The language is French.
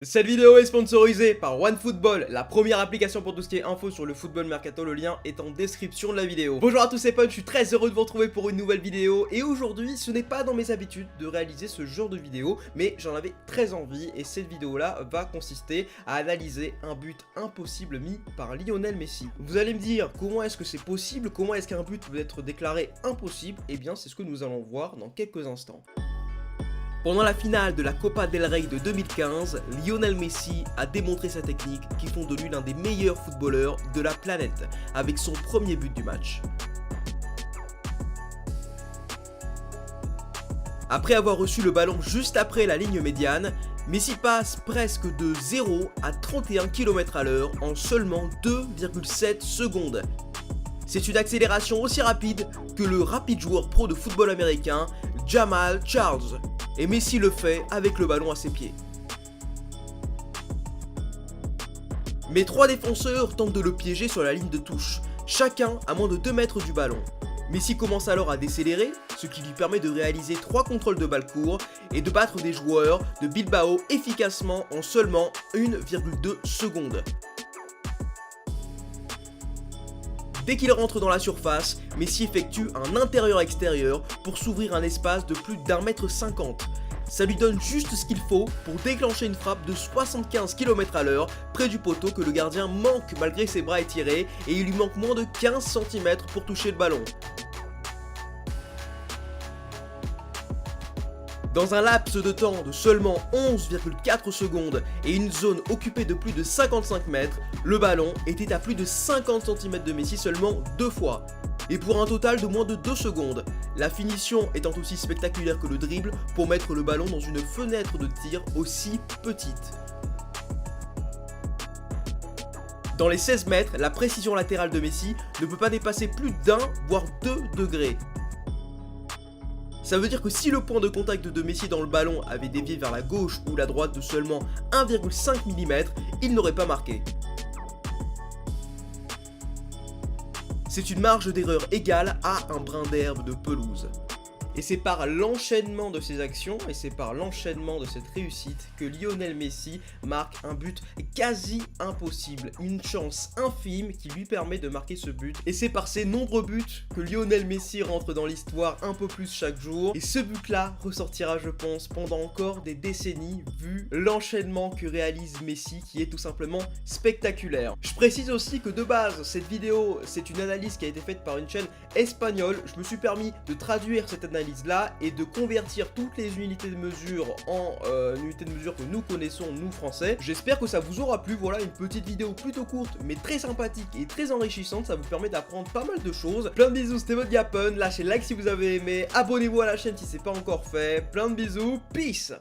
Cette vidéo est sponsorisée par OneFootball, la première application pour tout ce qui est info sur le football mercato. Le lien est en description de la vidéo. Bonjour à tous, c'est Pun, je suis très heureux de vous retrouver pour une nouvelle vidéo. Et aujourd'hui, ce n'est pas dans mes habitudes de réaliser ce genre de vidéo, mais j'en avais très envie. Et cette vidéo-là va consister à analyser un but impossible mis par Lionel Messi. Vous allez me dire, comment est-ce que c'est possible? Comment est-ce qu'un but peut être déclaré impossible? Eh bien, c'est ce que nous allons voir dans quelques instants. Pendant la finale de la Copa del Rey de 2015, Lionel Messi a démontré sa technique qui font de lui l'un des meilleurs footballeurs de la planète, avec son premier but du match. Après avoir reçu le ballon juste après la ligne médiane, Messi passe presque de 0 à 31 km/h en seulement 2,7 secondes. C'est une accélération aussi rapide que le rapide joueur pro de football américain Jamal Charles. Et Messi le fait avec le ballon à ses pieds. Mais trois défenseurs tentent de le piéger sur la ligne de touche, chacun à moins de 2 mètres du ballon. Messi commence alors à décélérer, ce qui lui permet de réaliser 3 contrôles de balle court et de battre des joueurs de Bilbao efficacement en seulement 1,2 secondes. Dès qu'il rentre dans la surface, Messi effectue un intérieur-extérieur pour s'ouvrir un espace de plus d'1,50 m. Ça lui donne juste ce qu'il faut pour déclencher une frappe de 75 km/h près du poteau que le gardien manque malgré ses bras étirés et il lui manque moins de 15 cm pour toucher le ballon. Dans un laps de temps de seulement 11,4 secondes et une zone occupée de plus de 55 mètres, le ballon était à plus de 50 cm de Messi seulement 2 fois. Et pour un total de moins de 2 secondes, la finition étant aussi spectaculaire que le dribble pour mettre le ballon dans une fenêtre de tir aussi petite. Dans les 16 mètres, la précision latérale de Messi ne peut pas dépasser plus d'1 voire 2 degrés. Ça veut dire que si le point de contact de Messi dans le ballon avait dévié vers la gauche ou la droite de seulement 1,5 mm, il n'aurait pas marqué. C'est une marge d'erreur égale à un brin d'herbe de pelouse. Et c'est par l'enchaînement de ces actions et c'est par l'enchaînement de cette réussite que Lionel Messi marque un but quasi impossible, une chance infime qui lui permet de marquer ce but. Et c'est par ces nombreux buts que Lionel Messi rentre dans l'histoire un peu plus chaque jour. Et ce but-là ressortira, je pense, pendant encore des décennies, vu l'enchaînement que réalise Messi qui est tout simplement spectaculaire. Je précise aussi que de base, cette vidéo, c'est une analyse qui a été faite par une chaîne espagnole. Je me suis permis de traduire cette analyse là et de convertir toutes les unités de mesure en unités de mesure que nous connaissons, nous français. J'espère que ça vous aura plu. Voilà, une petite vidéo plutôt courte mais très sympathique et très enrichissante. Ça vous permet d'apprendre pas mal de choses. Plein de bisous, c'était votre gars Pun. Lâchez like si vous avez aimé, abonnez-vous à la chaîne si c'est pas encore fait. Plein de bisous, peace.